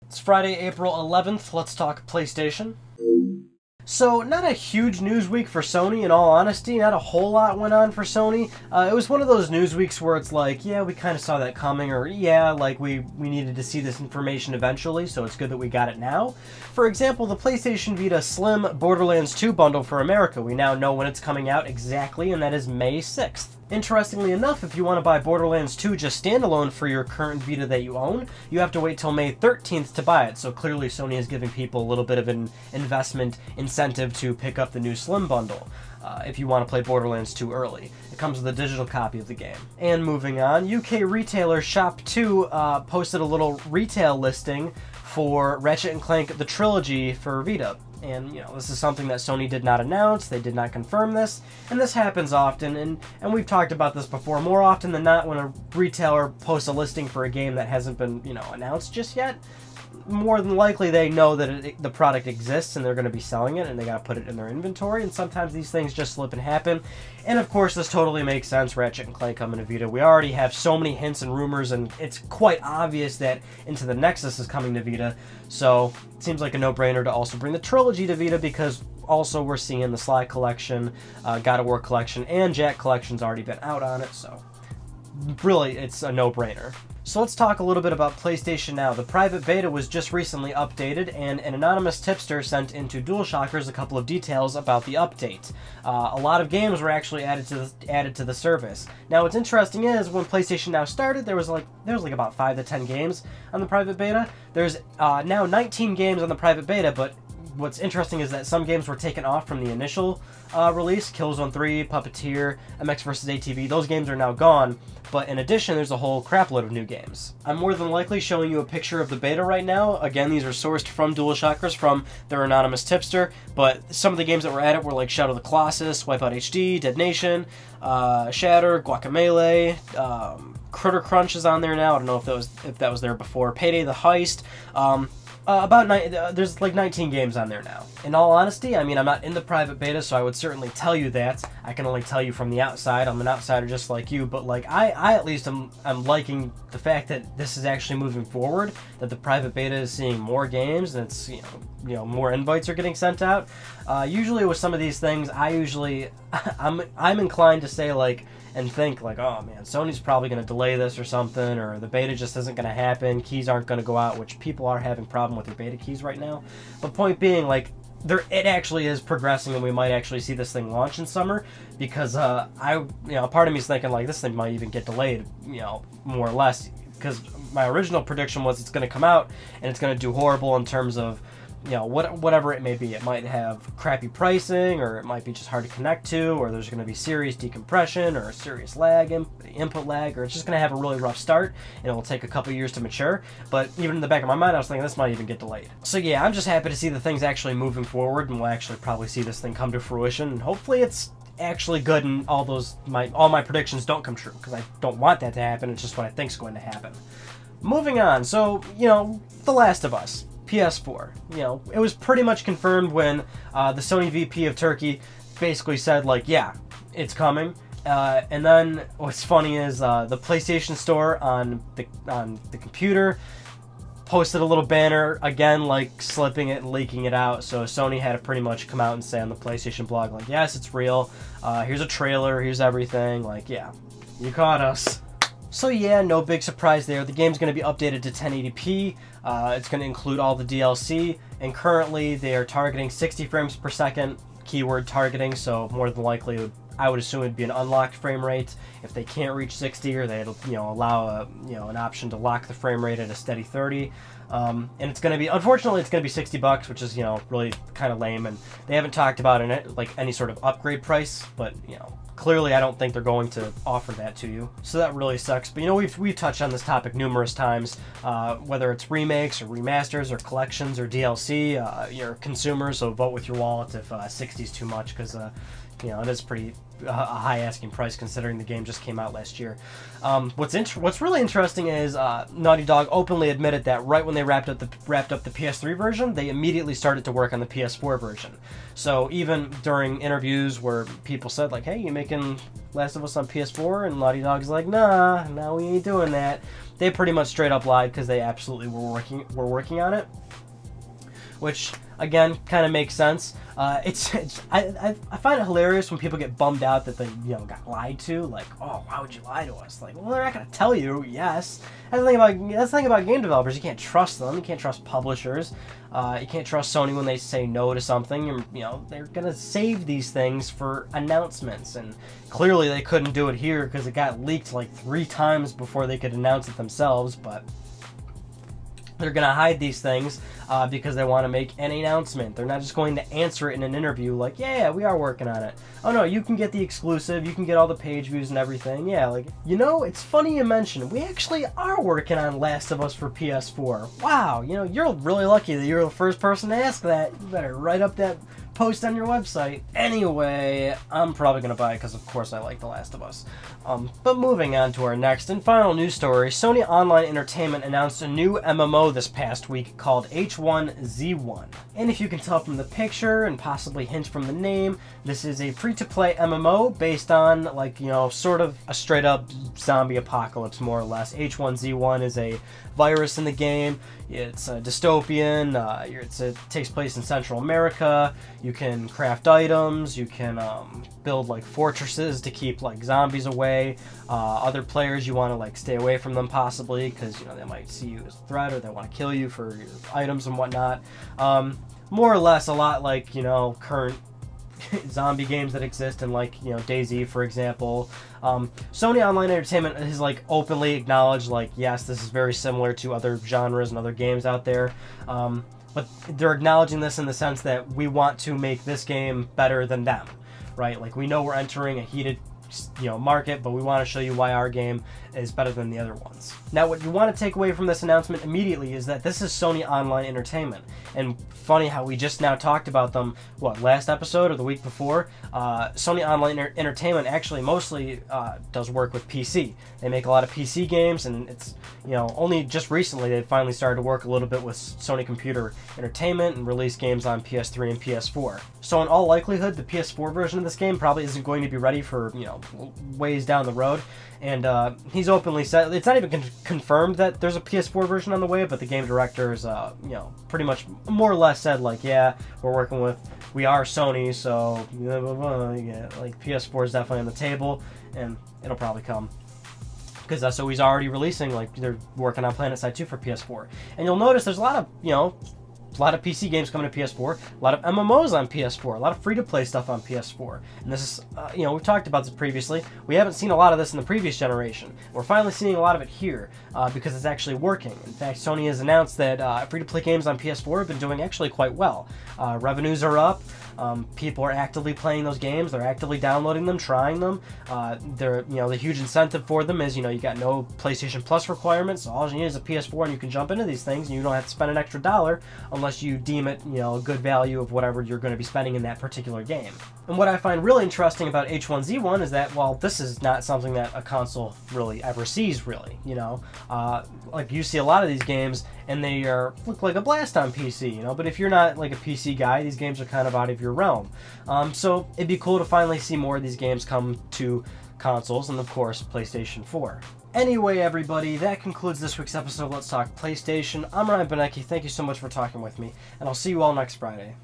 It's Friday, April 11th. Let's talk PlayStation. So, not a huge news week for Sony, in all honesty. Not a whole lot went on for Sony. It was one of those news weeks where it's like, yeah, we kind of saw that coming, or yeah, like we needed to see this information eventually, so it's good that we got it now. For example, the PlayStation Vita Slim Borderlands 2 bundle for America. We now know when it's coming out exactly, and that is May 6th. Interestingly enough, if you want to buy Borderlands 2 just standalone for your current Vita that you own, you have to wait till May 13th to buy it, so clearly Sony is giving people a little bit of an investment incentive to pick up the new Slim bundle, if you want to play Borderlands 2 early. It comes with a digital copy of the game. And moving on, UK retailer Shop2 posted a little retail listing for Ratchet & Clank The Trilogy for Vita. And, you know, this is something that Sony did not announce, they did not confirm this, and this happens often, and we've talked about this before. More often than not, when a retailer posts a listing for a game that hasn't been, you know, announced just yet, more than likely they know that the product exists and they're going to be selling it, and they got to put it in their inventory, and sometimes these things just slip and happen. And of course, this totally makes sense, Ratchet & Clank coming to Vita. We already have so many hints and rumors, and it's quite obvious that Into the Nexus is coming to Vita, so it seems like a no-brainer to also bring the trilogy to Vita, because also we're seeing the Sly Collection, God of War Collection, and Jack Collection's already been out on it, so really, it's a no-brainer. So let's talk a little bit about PlayStation Now. The private beta was just recently updated, and an anonymous tipster sent into DualShockers a couple of details about the update. A lot of games were actually added to the service. Now, what's interesting is when PlayStation Now started, there was like about 5 to 10 games on the private beta. There's now 19 games on the private beta, but what's interesting is that some games were taken off from the initial release. Killzone 3, Puppeteer, MX vs. ATV, those games are now gone, but in addition there's a whole crapload of new games. I'm more than likely showing you a picture of the beta right now. Again, these are sourced from DualShockers, from their anonymous tipster, but some of the games that were added were like Shadow of the Colossus, Wipeout HD, Dead Nation, Shatter, Guacamelee, Critter Crunch is on there now. I don't know if that was there before. Payday the Heist. There's like 19 games on there now. In all honesty, I mean, I'm not in the private beta, so I would certainly tell you that. I can only tell you from the outside. I'm an outsider just like you, but like I at least I'm liking the fact that this is actually moving forward, that the private beta is seeing more games, and it's, you know, more invites are getting sent out. Usually with some of these things, I'm inclined to say like, and think like, oh man, Sony's probably going to delay this or something, or the beta just isn't going to happen, keys aren't going to go out, which people are having problem with their beta keys right now. But point being, like, it actually is progressing, and we might actually see this thing launch in summer, because part of me is thinking like this thing might even get delayed, you know, more or less, because my original prediction was it's going to come out and it's going to do horrible in terms of, you know, whatever it may be. It might have crappy pricing, or it might be just hard to connect to, or there's going to be serious decompression, or serious lag, input lag, or it's just going to have a really rough start, and it will take a couple years to mature. But even in the back of my mind, I was thinking this might even get delayed. So yeah, I'm just happy to see the thing's actually moving forward, and we'll actually probably see this thing come to fruition, and hopefully it's actually good, and all my predictions don't come true, because I don't want that to happen. It's just what I think's going to happen. Moving on, so, you know, The Last of Us PS4. You know, it was pretty much confirmed when the Sony VP of Turkey basically said, like, yeah, it's coming. And then what's funny is the PlayStation Store on the computer posted a little banner, again, like slipping it and leaking it out. So Sony had to pretty much come out and say on the PlayStation blog, like, yes, it's real. Here's a trailer. Here's everything. Like, yeah, you caught us. So yeah, no big surprise there. The game's going to be updated to 1080p. It's going to include all the DLC, and currently they are targeting 60 frames per second, keyword targeting, so more than likely I would assume it'd be an unlocked frame rate. If they can't reach 60, or they'll, you know, allow an option to lock the frame rate at a steady 30. And it's going to be, unfortunately, it's going to be $60, which is, you know, really kind of lame, and they haven't talked about like any sort of upgrade price, but, you know, clearly I don't think they're going to offer that to you, so that really sucks. But, you know, we've touched on this topic numerous times, whether it's remakes or remasters or collections or DLC, you're consumers, so vote with your wallet if 60 is too much, because you know, it is pretty a high asking price considering the game just came out last year. What's really interesting is Naughty Dog openly admitted that right when they wrapped up the PS3 version, they immediately started to work on the PS4 version. So even during interviews where people said like, "Hey, you making Last of Us on PS4?" and Naughty Dog's like, "Nah, no, we ain't doing that." They pretty much straight up lied because they absolutely were working on it, which again kind of makes sense. I find it hilarious when people get bummed out that they got lied to. Like, oh, why would you lie to us? Like, well, they're not gonna tell you. Yes, that's the thing about game developers. You can't trust them. You can't trust publishers. You can't trust Sony when they say no to something. And, they're gonna save these things for announcements. And clearly they couldn't do it here because it got leaked like 3 times before they could announce it themselves. But they're going to hide these things because they want to make an announcement. They're not just going to answer it in an interview like, yeah, we are working on it. Oh no, you can get the exclusive, you can get all the page views and everything. Yeah, like, it's funny you mention, we actually are working on Last of Us for PS4. Wow, you're really lucky that you're the first person to ask that. You better write up that post on your website. Anyway, I'm probably going to buy it because, of course, I like The Last of Us. But moving on to our next and final news story, Sony Online Entertainment announced a new MMO this past week called H1Z1. And if you can tell from the picture and possibly hint from the name, this is a free-to-play MMO based on, like, sort of a straight-up zombie apocalypse, more or less. H1Z1 is a virus in the game. It's a dystopian. It takes place in Central America. You can craft items. You can build like fortresses to keep like zombies away. Other players, you want to like stay away from them possibly because they might see you as a threat or they want to kill you for your items and whatnot. More or less, a lot like current zombie games that exist in like DayZ, for example. Sony Online Entertainment has like openly acknowledged like, yes, this is very similar to other genres and other games out there, but they're acknowledging this in the sense that we want to make this game better than them, right? Like, we know we're entering a heated market, but we want to show you why our game is better than the other ones. Now, what you want to take away from this announcement immediately is that this is Sony Online Entertainment. And funny how we just now talked about them, last episode or the week before? Sony Online Entertainment actually mostly does work with PC. They make a lot of PC games, and it's, only just recently they finally started to work a little bit with Sony Computer Entertainment and release games on PS3 and PS4. So in all likelihood, the PS4 version of this game probably isn't going to be ready for, ways down the road. And he's openly said, it's not even confirmed that there's a PS4 version on the way, but the game director is, pretty much more or less said, like, yeah, we are Sony, so, yeah, like, PS4 is definitely on the table, and it'll probably come. Because so he's already releasing, like, they're working on PlanetSide 2 for PS4. And you'll notice there's a lot of, a lot of PC games coming to PS4, a lot of MMOs on PS4, a lot of free-to-play stuff on PS4. And this is, we've talked about this previously. We haven't seen a lot of this in the previous generation. We're finally seeing a lot of it here because it's actually working. In fact, Sony has announced that free-to-play games on PS4 have been doing actually quite well. Revenues are up. People are actively playing those games. They're actively downloading them, trying them. The huge incentive for them is, you got no PlayStation Plus requirements. So all you need is a PS4 and you can jump into these things and you don't have to spend an extra $1 unless you deem it, a good value of whatever you're going to be spending in that particular game. And what I find really interesting about H1Z1 is that, well, this is not something that a console really ever sees, really, like you see a lot of these games and they look like a blast on PC, but if you're not like a PC guy, these games are kind of out of your realm. So it'd be cool to finally see more of these games come to consoles and, of course, PlayStation 4. Anyway, everybody, that concludes this week's episode of Let's Talk PlayStation. I'm Ryan Benecki. Thank you so much for talking with me, and I'll see you all next Friday.